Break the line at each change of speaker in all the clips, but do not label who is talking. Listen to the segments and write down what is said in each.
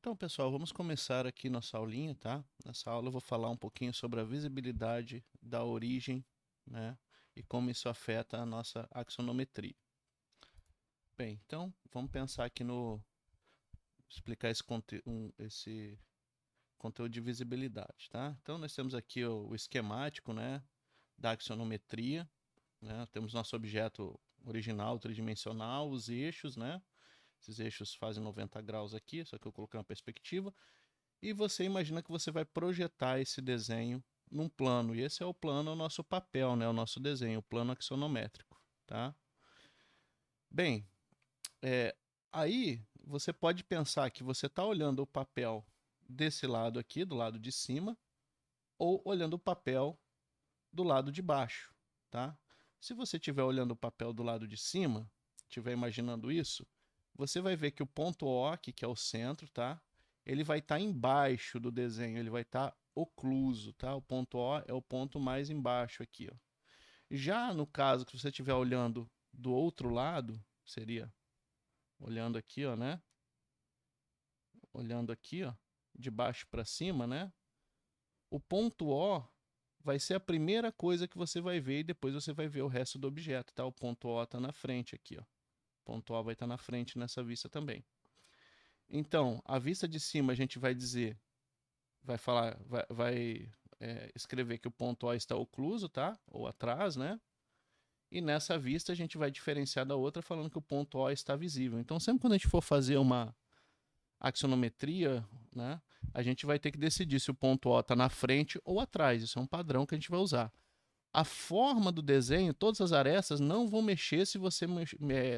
Então, pessoal, vamos começar aqui nossa aulinha, tá? Nessa aula eu vou falar um pouquinho sobre a visibilidade da origem, né? E como isso afeta a nossa axonometria. Bem, então, vamos pensar aqui no... explicar esse conteúdo de visibilidade, tá? Então, nós temos aqui o esquemático, né? Da axonometria, né? Temos nosso objeto original, tridimensional, os eixos, né? Esses eixos fazem 90 graus aqui, só que eu coloquei uma perspectiva. E você imagina que você vai projetar esse desenho num plano. E esse é o plano, é o nosso papel, né? O nosso desenho, o plano axonométrico, tá? Bem, aí você pode pensar que você está olhando o papel desse lado aqui, do lado de cima, ou olhando o papel do lado de baixo, tá? Se você estiver olhando o papel do lado de cima, estiver imaginando isso, você vai ver que o ponto O aqui, que é o centro, tá? Ele vai estar embaixo do desenho, ele vai estar ocluso, tá? O ponto O é o ponto mais embaixo aqui, ó. Já no caso que você estiver olhando do outro lado, seria olhando aqui, ó, né? Olhando aqui, ó, de baixo para cima, né? O ponto O vai ser a primeira coisa que você vai ver e depois você vai ver o resto do objeto, tá? O ponto O está na frente aqui, ó. O ponto O vai estar na frente nessa vista também. Então, a vista de cima a gente vai dizer, vai falar, escrever que o ponto O está ocluso, tá? Ou atrás, né? E nessa vista a gente vai diferenciar da outra falando que o ponto O está visível. Então, sempre quando a gente for fazer uma axonometria, né, a gente vai ter que decidir se o ponto O está na frente ou atrás. Isso é um padrão que a gente vai usar. A forma do desenho, todas as arestas não vão mexer se você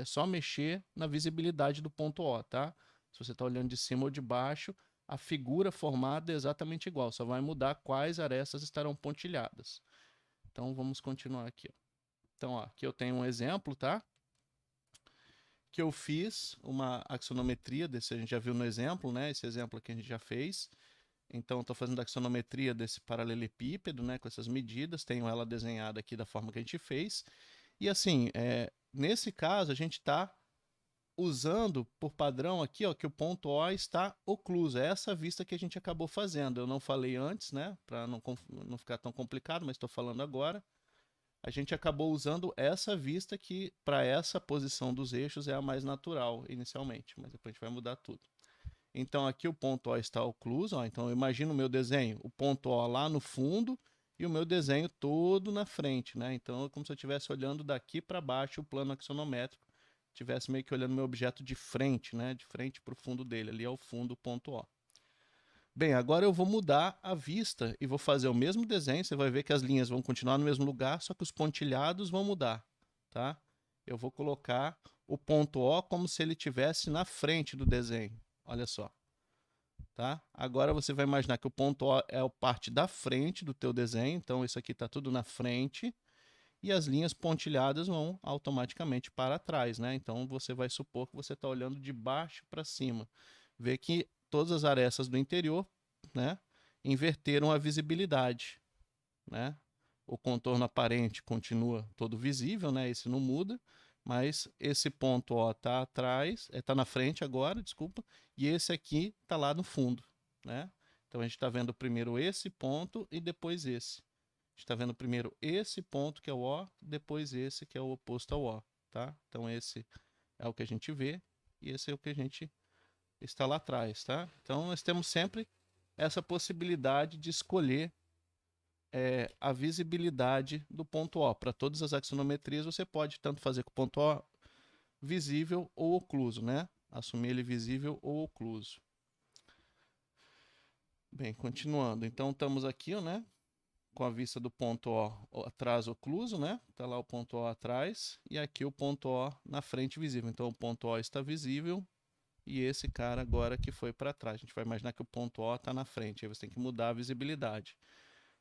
só mexer na visibilidade do ponto O, tá? Se você está olhando de cima ou de baixo, a figura formada é exatamente igual, só vai mudar quais arestas estarão pontilhadas. Então vamos continuar aqui. Ó. Então, ó, aqui eu tenho um exemplo, tá? Que eu fiz uma axonometria, desse a gente já viu no exemplo, né? Esse exemplo aqui a gente já fez. Então, estou fazendo a axonometria desse paralelepípedo, né, com essas medidas, tenho ela desenhada aqui da forma que a gente fez. E assim, nesse caso, a gente está usando por padrão aqui, ó, que o ponto O está ocluso. É essa vista que a gente acabou fazendo. Eu não falei antes, né, para não ficar tão complicado, mas estou falando agora. A gente acabou usando essa vista que, para essa posição dos eixos, é a mais natural inicialmente, mas depois a gente vai mudar tudo. Então aqui o ponto O está ocluso, ó, então eu imagino o meu desenho, o ponto O lá no fundo e o meu desenho todo na frente, né? Então é como se eu estivesse olhando daqui para baixo o plano axonométrico, estivesse meio que olhando meu objeto de frente, né? De frente para o fundo dele, ali é o fundo do ponto O. Bem, agora eu vou mudar a vista e vou fazer o mesmo desenho, você vai ver que as linhas vão continuar no mesmo lugar, só que os pontilhados vão mudar, tá? Eu vou colocar o ponto O como se ele estivesse na frente do desenho, olha só. Tá? Agora você vai imaginar que o ponto O é a parte da frente do teu desenho, então isso aqui está tudo na frente, e as linhas pontilhadas vão automaticamente para trás, né? Então você vai supor que você está olhando de baixo para cima. Vê que todas as arestas do interior, né, inverteram a visibilidade, né? O contorno aparente continua todo visível, né? Esse não muda, mas esse ponto ó tá atrás, tá na frente agora, desculpa, e esse aqui tá lá no fundo, né? Então a gente está vendo primeiro esse ponto e depois esse. A gente está vendo primeiro esse ponto que é o O, depois esse que é o oposto ao O, tá? Então esse é o que a gente vê e esse é o que a gente está lá atrás, tá? Então nós temos sempre essa possibilidade de escolher a visibilidade do ponto O. Para todas as axonometrias, você pode tanto fazer com o ponto O visível ou ocluso, né? Assumir ele visível ou ocluso. Bem, continuando. Então, estamos aqui, né? Com a vista do ponto O atrás ocluso, né? Está lá o ponto O atrás e aqui o ponto O na frente visível. Então, o ponto O está visível e esse cara agora que foi para trás. A gente vai imaginar que o ponto O está na frente. Aí você tem que mudar a visibilidade.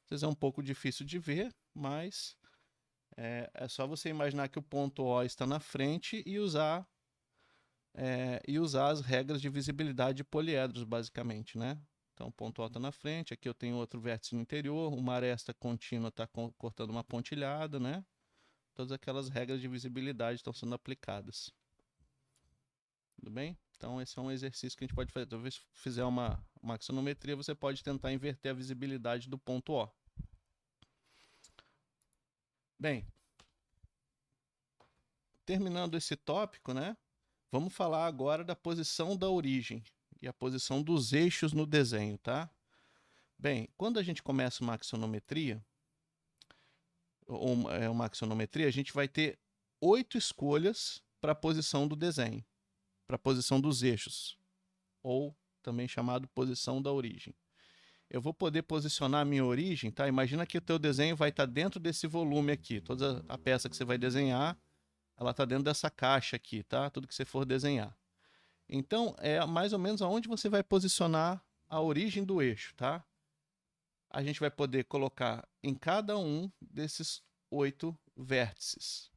Às vezes é um pouco difícil de ver, mas é só você imaginar que o ponto O está na frente e usar as regras de visibilidade de poliedros, basicamente, né? Então, o ponto O está na frente, aqui eu tenho outro vértice no interior, uma aresta contínua está cortando uma pontilhada, né? Todas aquelas regras de visibilidade estão sendo aplicadas. Tudo bem? Então, esse é um exercício que a gente pode fazer. Talvez se fizer uma axonometria, você pode tentar inverter a visibilidade do ponto O. Bem, terminando esse tópico, né? Vamos falar agora da posição da origem e a posição dos eixos no desenho, tá? Bem, quando a gente começa uma axonometria, a gente vai ter 8 escolhas para a posição do desenho, para a posição dos eixos, ou também chamado posição da origem. Eu vou poder posicionar a minha origem, tá? Imagina que o teu desenho vai estar dentro desse volume aqui. Toda a peça que você vai desenhar, ela está dentro dessa caixa aqui, tá? Tudo que você for desenhar. Então, é mais ou menos aonde você vai posicionar a origem do eixo, tá? A gente vai poder colocar em cada um desses 8 vértices,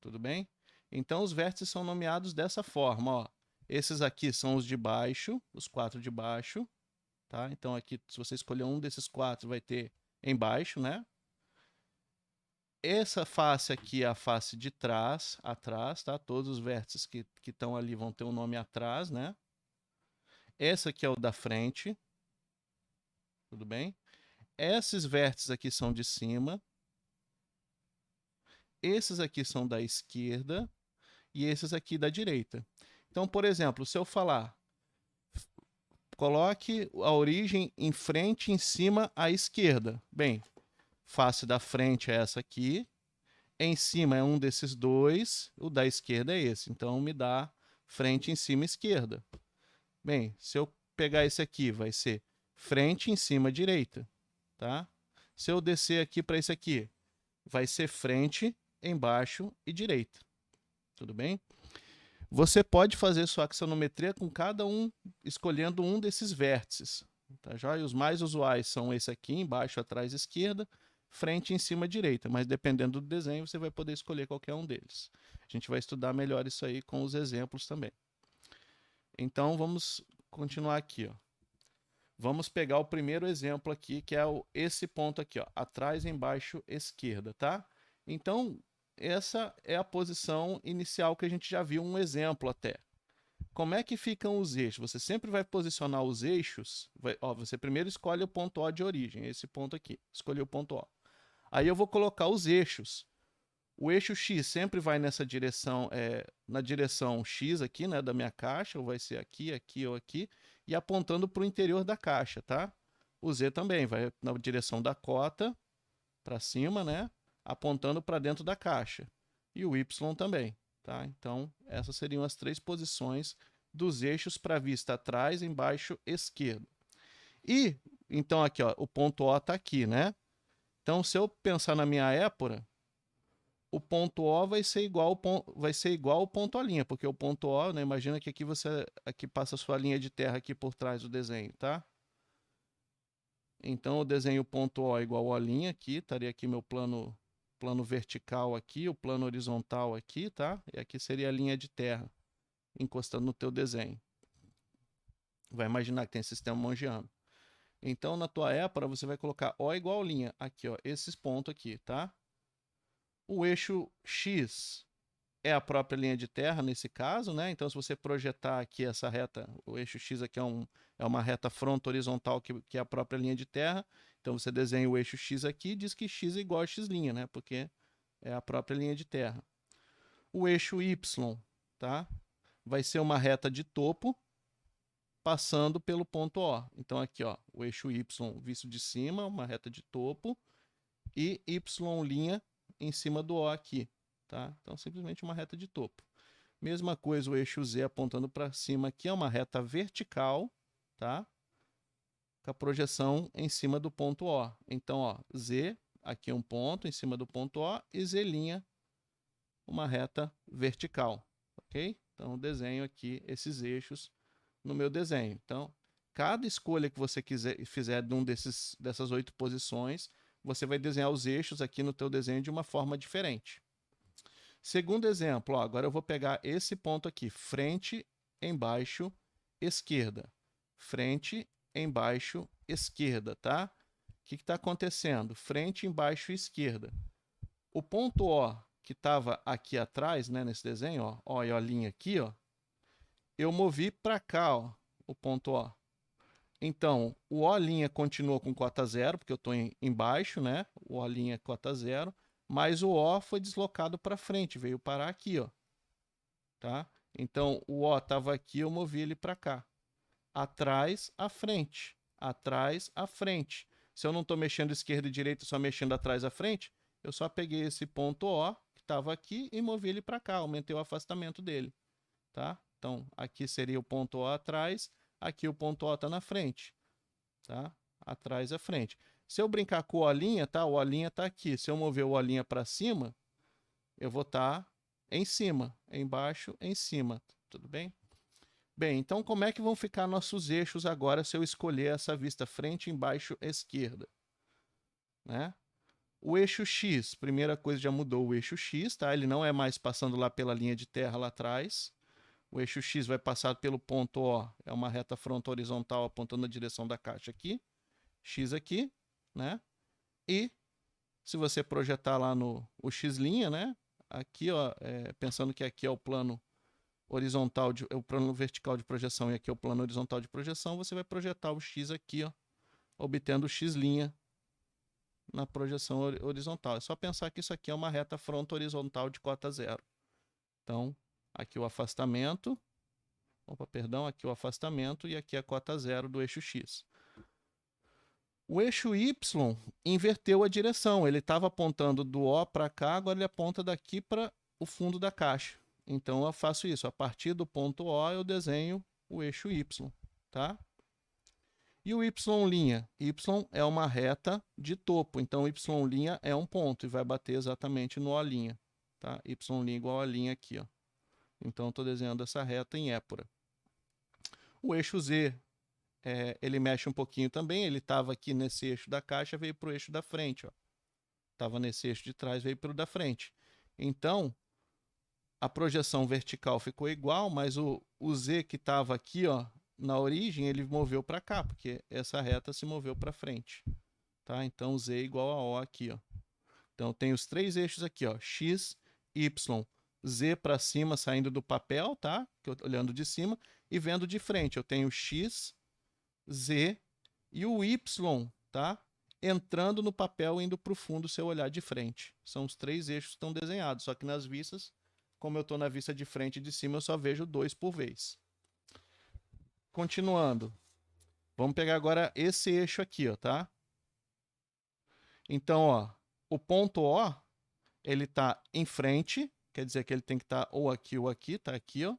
tudo bem? Então, os vértices são nomeados dessa forma, ó. Esses aqui são os de baixo, os 4 de baixo, tá? Então, aqui, se você escolher um desses 4, vai ter embaixo, né? Essa face aqui é a face de trás, atrás, tá? Todos os vértices que estão ali vão ter um nome atrás, né? Esse aqui é o da frente, tudo bem? Esses vértices aqui são de cima. Esses aqui são da esquerda e esses aqui da direita. Então, por exemplo, se eu falar, coloque a origem em frente, em cima, à esquerda. Bem, face da frente é essa aqui, em cima é um desses dois, o da esquerda é esse. Então, me dá frente, em cima, esquerda. Bem, se eu pegar esse aqui, vai ser frente, em cima, direita. Tá? Se eu descer aqui para esse aqui, vai ser frente, embaixo e direita. Tudo bem? Você pode fazer sua axonometria com cada um, escolhendo um desses vértices. Tá, joia? Os mais usuais são esse aqui, embaixo, atrás, esquerda, frente, em cima, direita. Mas dependendo do desenho, você vai poder escolher qualquer um deles. A gente vai estudar melhor isso aí com os exemplos também. Então, vamos continuar aqui, ó. Vamos pegar o primeiro exemplo aqui, que é esse ponto aqui, ó, atrás, embaixo, esquerda, tá? Então, essa é a posição inicial que a gente já viu um exemplo até. Como é que ficam os eixos? Você sempre vai posicionar os eixos, você primeiro escolhe o ponto O de origem, esse ponto aqui, escolhi o ponto O. Aí eu vou colocar os eixos. O eixo X sempre vai nessa direção, na direção X aqui, né, da minha caixa, ou vai ser aqui, aqui ou aqui, e apontando para o interior da caixa, tá? O Z também vai na direção da cota, para cima, né, apontando para dentro da caixa. E o Y também, tá? Então, essas seriam as 3 posições dos eixos para a vista atrás, embaixo, esquerdo. E, então, aqui, ó, o ponto O está aqui, né? Então, se eu pensar na minha épora, o ponto O vai ser igual ao ponto A', porque o ponto O, né, imagina que aqui passa a sua linha de terra aqui por trás do desenho, tá? Então eu desenho o ponto O igual a O' aqui, estaria aqui meu plano vertical aqui, o plano horizontal aqui, tá? E aqui seria a linha de terra, encostando no teu desenho. Vai imaginar que tem sistema mongiano. Então na tua épora você vai colocar O igual a linha, aqui ó, esses pontos aqui, tá? O eixo X é a própria linha de terra nesse caso, né? Então, se você projetar aqui essa reta, o eixo X aqui é uma reta fronta horizontal que é a própria linha de terra. Então, você desenha o eixo X aqui e diz que X é igual a X', né? Porque é a própria linha de terra. O eixo Y, tá? Vai ser uma reta de topo passando pelo ponto O. Então, aqui, ó, o eixo Y visto de cima, uma reta de topo, e Y' em cima do O aqui. Tá? Então, simplesmente uma reta de topo. Mesma coisa, o eixo Z apontando para cima aqui é uma reta vertical, tá? Com a projeção em cima do ponto O. Então, ó, Z, aqui é um ponto em cima do ponto O, e Z', uma reta vertical, ok? Então, eu desenho aqui esses eixos no meu desenho. Então, cada escolha que você fizer de dessas 8 posições, você vai desenhar os eixos aqui no teu desenho de uma forma diferente. Segundo exemplo, ó, agora eu vou pegar esse ponto aqui, frente, embaixo, esquerda. Frente, embaixo, esquerda, tá? O que está acontecendo? Frente, embaixo e esquerda. O ponto O que estava aqui atrás, né, nesse desenho, ó e a linha aqui, ó, eu movi para cá, ó, o ponto O. Então, o O' continua com cota zero, porque eu estou embaixo, né? O O' é cota zero, mas o O foi deslocado para frente, veio parar aqui, ó. Tá? Então, o O estava aqui, eu movi ele para cá. Atrás, à frente. Atrás, à frente. Se eu não estou mexendo esquerda e direita, só mexendo atrás à frente, eu só peguei esse ponto O, que estava aqui, e movi ele para cá, aumentei o afastamento dele. Tá? Então, aqui seria o ponto O atrás, aqui o ponto O está na frente. Tá? Atrás à frente. Se eu brincar com o O', tá? O O' está aqui. Se eu mover o O' para cima, eu vou estar em cima, embaixo, em cima. Tudo bem? Bem, então como é que vão ficar nossos eixos agora se eu escolher essa vista frente, embaixo, esquerda? Né? O eixo X, primeira coisa, já mudou o eixo X, tá? Ele não é mais passando lá pela linha de terra lá atrás. O eixo X vai passar pelo ponto O, é uma reta frontal horizontal apontando na direção da caixa aqui. X aqui, né? E se você projetar lá no o X', né? Aqui, ó, pensando que aqui é o plano horizontal, o plano vertical de projeção e aqui é o plano horizontal de projeção, você vai projetar o X aqui, ó, obtendo o X' na projeção horizontal. É só pensar que isso aqui é uma reta frontal horizontal de cota zero. Então, aqui o afastamento, aqui o afastamento e aqui a cota zero do eixo X. O eixo Y inverteu a direção, ele estava apontando do O para cá, agora ele aponta daqui para o fundo da caixa. Então eu faço isso, a partir do ponto O eu desenho o eixo Y, tá? E o Y'? Y é uma reta de topo, então Y' é um ponto e vai bater exatamente no O', tá? Y' igual a linha aqui, ó. Então estou desenhando essa reta em épora. O eixo Z, ele mexe um pouquinho também, ele estava aqui nesse eixo da caixa, veio para o eixo da frente, ó. Estava nesse eixo de trás, veio para o da frente. Então, a projeção vertical ficou igual, mas o Z que estava aqui, ó, na origem, ele moveu para cá, porque essa reta se moveu para frente. Tá? Então, Z é igual a O aqui, ó. Então, tem os três eixos aqui, ó, X, Y, Z para cima, saindo do papel, tá? Olhando de cima, e vendo de frente. Eu tenho X, Z e o Y, tá? Entrando no papel, indo para o fundo, se eu olhar de frente. São os três eixos que estão desenhados, só que nas vistas, como eu estou na vista de frente e de cima, eu só vejo dois por vez. Continuando. Vamos pegar agora esse eixo aqui, ó, tá? Então, ó, o ponto O, ele está em frente, quer dizer que ele tem que estar ou aqui, tá aqui, ó,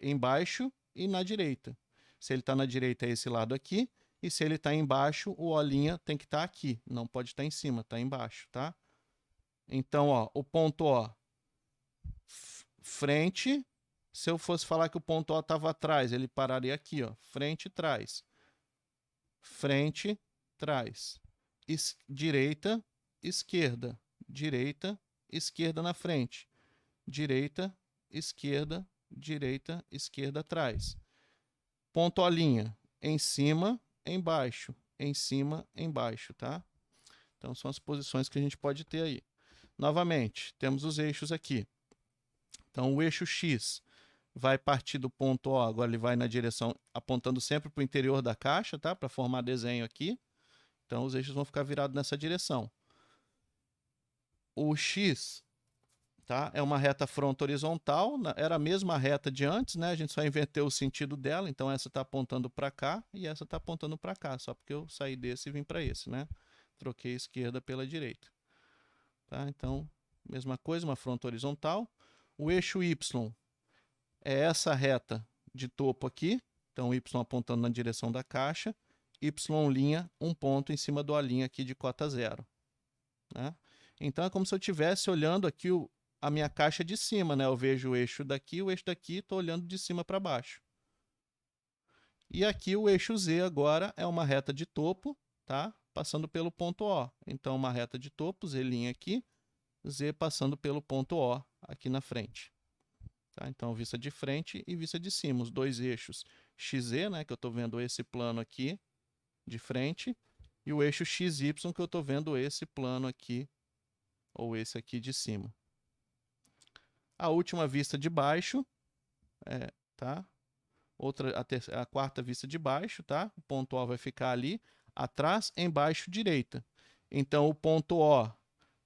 embaixo e na direita. Se ele está na direita, é esse lado aqui, e se ele está embaixo, o O' tem que estar aqui, não pode estar em cima, está embaixo, tá? Então, ó, o ponto O, frente, se eu fosse falar que o ponto O estava atrás, ele pararia aqui, ó, frente e trás. Frente, trás. Direita, esquerda. Direita, esquerda na frente. Direita, esquerda, direita, esquerda atrás. Ponto O', em cima, embaixo, em cima, embaixo, tá? Então são as posições que a gente pode ter aí. Novamente, temos os eixos aqui. Então o eixo X vai partir do ponto O, agora ele vai na direção, apontando sempre para o interior da caixa, tá? Para formar desenho aqui. Então os eixos vão ficar virados nessa direção. O X, tá? É uma reta frontal horizontal, era a mesma reta de antes, né? A gente só inverteu o sentido dela, então essa está apontando para cá e essa está apontando para cá, só porque eu saí desse e vim para esse, né? Troquei a esquerda pela direita. Tá? Então, mesma coisa, uma frontal horizontal. O eixo Y é essa reta de topo aqui, então Y apontando na direção da caixa, Y', um ponto em cima do A' aqui de cota zero. Né? Então é como se eu estivesse olhando aqui a minha caixa de cima, né? Eu vejo o eixo daqui, estou olhando de cima para baixo. E aqui o eixo Z agora é uma reta de topo, tá? Passando pelo ponto O. Então uma reta de topo, Z' aqui, Z passando pelo ponto O aqui na frente. Tá? Então vista de frente e vista de cima, os dois eixos XZ, né? Que eu estou vendo esse plano aqui de frente, e o eixo XY que eu estou vendo esse plano aqui, ou esse aqui de cima. A última vista de baixo, tá? A quarta vista de baixo, tá? O ponto O vai ficar ali, atrás, embaixo, direita. Então, o ponto O,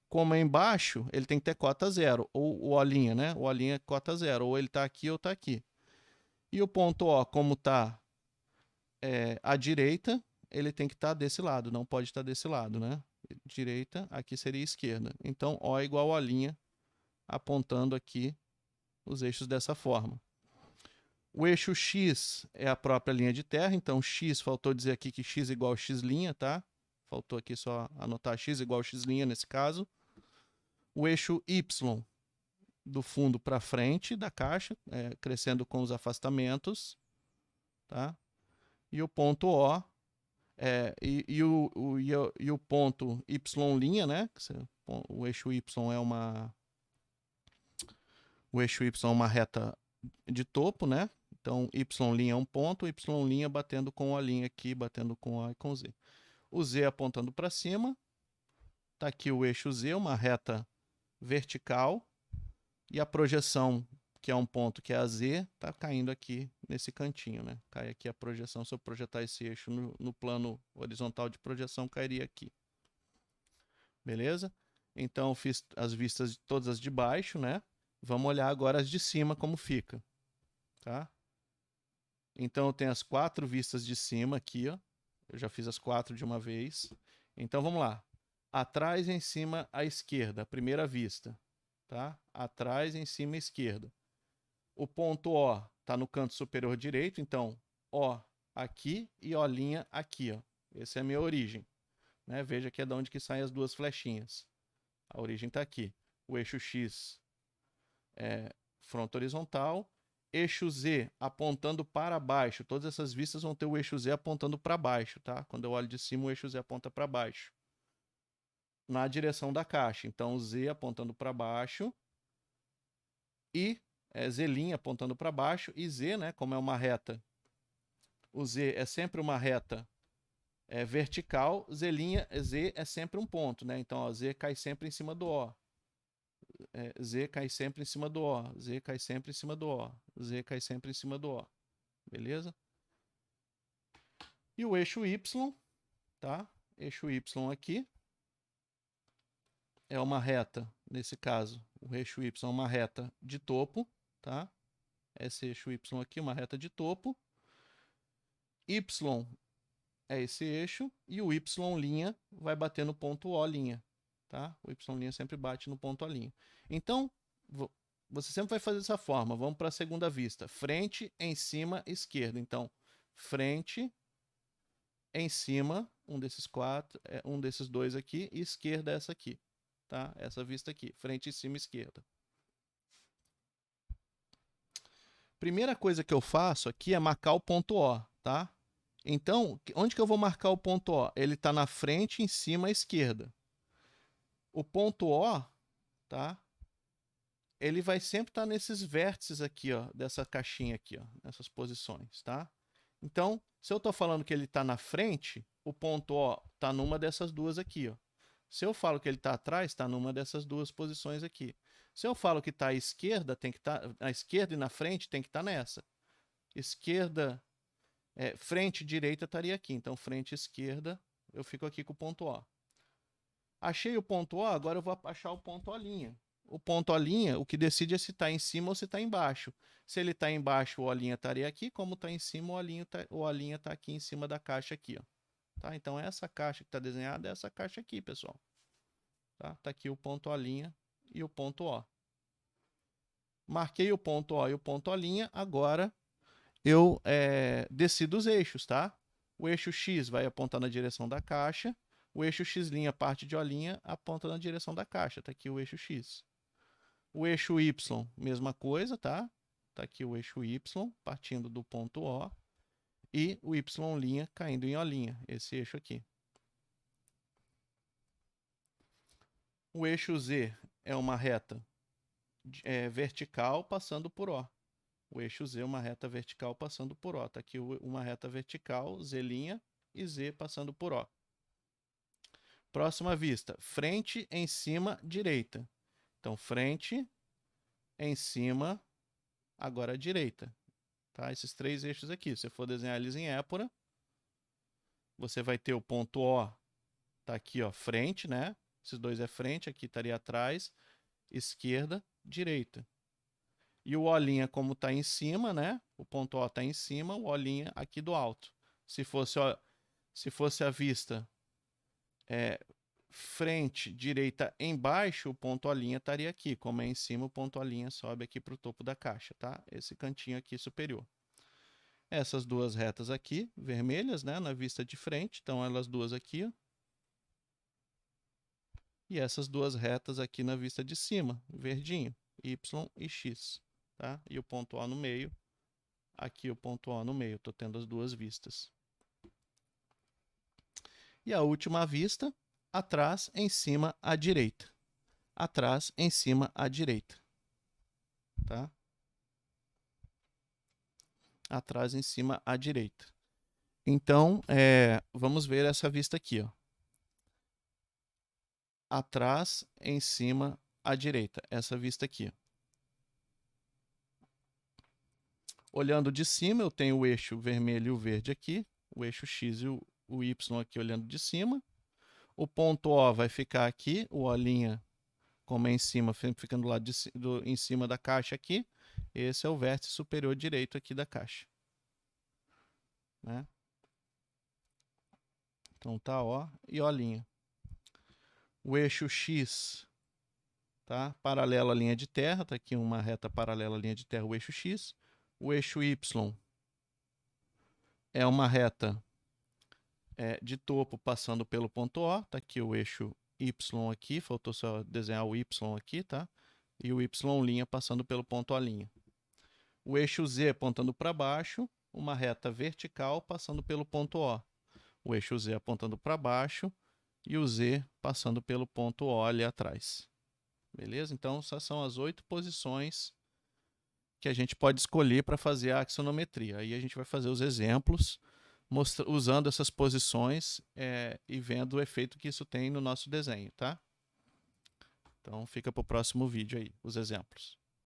como é embaixo, ele tem que ter cota 0, ou o O', né? O O' é cota 0, ou ele está aqui ou está aqui. E o ponto O, como está à direita, ele tem que estar desse lado, não pode estar desse lado, né? Direita, aqui seria esquerda. Então, O igual a O', apontando aqui os eixos dessa forma. O eixo X é a própria linha de terra, então X, faltou dizer aqui que X igual a X', tá? Faltou aqui só anotar X igual a X' nesse caso. O eixo Y, do fundo para frente da caixa, crescendo com os afastamentos, tá? E o ponto O, e o ponto Y', né? O eixo Y é uma reta de topo, né? Então, Y' é um ponto, Y' batendo com o A' aqui, batendo com O e com Z. O Z apontando para cima. Está aqui o eixo Z, uma reta vertical. E a projeção, que é um ponto que é a Z, está caindo aqui nesse cantinho, né? Cai aqui a projeção. Se eu projetar esse eixo no plano horizontal de projeção, cairia aqui. Beleza? Então, fiz as vistas todas as de baixo, né? Vamos olhar agora as de cima, como fica. Tá? Então, eu tenho as 4 vistas de cima aqui, ó. Eu já fiz as 4 de uma vez. Então, vamos lá. Atrás, em cima, à esquerda, a primeira vista. Tá? Atrás, em cima, à esquerda. O ponto O está no canto superior direito, então, O aqui e O' aqui. Ó. Essa é a minha origem. Né? Veja que é de onde que saem as duas flechinhas. A origem está aqui. O eixo X é fronto horizontal. Eixo Z apontando para baixo. Todas essas vistas vão ter o eixo Z apontando para baixo, tá? Quando eu olho de cima, o eixo Z aponta para baixo. Na direção da caixa. Então, Z apontando para baixo. E Z' apontando para baixo. E Z, né? Como é uma reta. O Z é sempre uma reta vertical. Z é sempre um ponto, né? Então, ó, Z cai sempre em cima do O. Z cai sempre em cima do O, Z cai sempre em cima do O, Z cai sempre em cima do O. Beleza? E o eixo Y, tá? Eixo Y aqui é uma reta, nesse caso, o eixo Y é uma reta de topo, tá? Esse eixo Y aqui, uma reta de topo. Y é esse eixo e o Y' vai bater no ponto O', tá? O Y' sempre bate no ponto O'. Então, você sempre vai fazer dessa forma. Vamos para a segunda vista. Frente, em cima, esquerda. Então, frente, em cima, um desses 4, um desses 2 aqui, e esquerda essa aqui, tá? Essa vista aqui, frente, em cima, esquerda. Primeira coisa que eu faço aqui é marcar o ponto O, tá? Então, onde que eu vou marcar o ponto O? Ele está na frente, em cima, à esquerda. O ponto O, tá? Ele vai sempre estar nesses vértices aqui, ó, dessa caixinha aqui, ó, nessas posições, tá? Então, se eu estou falando que ele está na frente, o ponto O está numa dessas duas aqui, ó. Se eu falo que ele está atrás, está numa dessas duas posições aqui. Se eu falo que está à esquerda, tem que estar à esquerda e na frente, tem que estar nessa. Esquerda, frente e direita estaria aqui. Então, frente e esquerda, eu fico aqui com o ponto O. Achei o ponto O, agora eu vou achar o ponto O'. O ponto O', o que decide é se está em cima ou se está embaixo. Se ele está embaixo, o O' estaria aqui. Como está em cima, o O' está aqui em cima da caixa aqui. Ó. Tá? Então, essa caixa que está desenhada é essa caixa aqui, pessoal. Tá? Tá aqui o ponto O' e o ponto O. Marquei o ponto O e o ponto O'. Agora, eu decido os eixos, tá? O eixo X vai apontar na direção da caixa. O eixo X', parte de O', aponta na direção da caixa. Tá aqui o eixo X. O eixo Y, mesma coisa, tá? Tá aqui o eixo Y, partindo do ponto O. E o Y' caindo em O', esse eixo aqui. O eixo Z é uma reta vertical passando por O. O eixo Z é uma reta vertical passando por O. Tá aqui uma reta vertical, Z' e Z passando por O. Próxima vista, frente, em cima, direita. Então, frente, em cima, agora direita. tá? Esses 3 eixos aqui. Se você for desenhar eles em épora, você vai ter o ponto O, tá aqui, ó, frente, né? Esses 2 é frente, aqui estaria atrás, esquerda, direita. E o O', como está em cima, né? O ponto O está em cima, o O' aqui do alto. Se fosse a vista frente, direita, embaixo, o ponto O' estaria aqui. Como é em cima, o ponto O' sobe aqui para o topo da caixa, tá? Esse cantinho aqui superior. Essas 2 retas aqui, vermelhas, né? Na vista de frente, então elas 2 aqui, ó. E essas 2 retas aqui na vista de cima, verdinho, Y e X, tá? E o ponto O no meio, aqui o ponto O no meio, estou tendo as 2 vistas. E a última vista, atrás, em cima, à direita. Atrás, em cima, à direita. Tá? Atrás, em cima, à direita. Então, vamos ver essa vista aqui, ó. Atrás, em cima, à direita. Essa vista aqui. Olhando de cima, eu tenho o eixo vermelho e o verde aqui. O eixo X e o Y aqui olhando de cima. O ponto O vai ficar aqui. O O', como é em cima, ficando do lado em cima da caixa aqui. Esse é o vértice superior direito aqui da caixa. Né? Então tá O e O'. O eixo X, tá? Paralelo à linha de terra, tá aqui uma reta paralela à linha de terra, o eixo X. O eixo Y é uma reta de topo passando pelo ponto O, tá aqui o eixo Y aqui, faltou só desenhar o Y aqui, tá? E o Y' passando pelo ponto O'. O eixo Z apontando para baixo, uma reta vertical passando pelo ponto O. O eixo Z apontando para baixo e o Z passando pelo ponto O ali atrás. Beleza? Então, essas são as 8 posições que a gente pode escolher para fazer a axonometria. Aí a gente vai fazer os exemplos usando essas posições e vendo o efeito que isso tem no nosso desenho, tá? Então, fica para o próximo vídeo aí, os exemplos.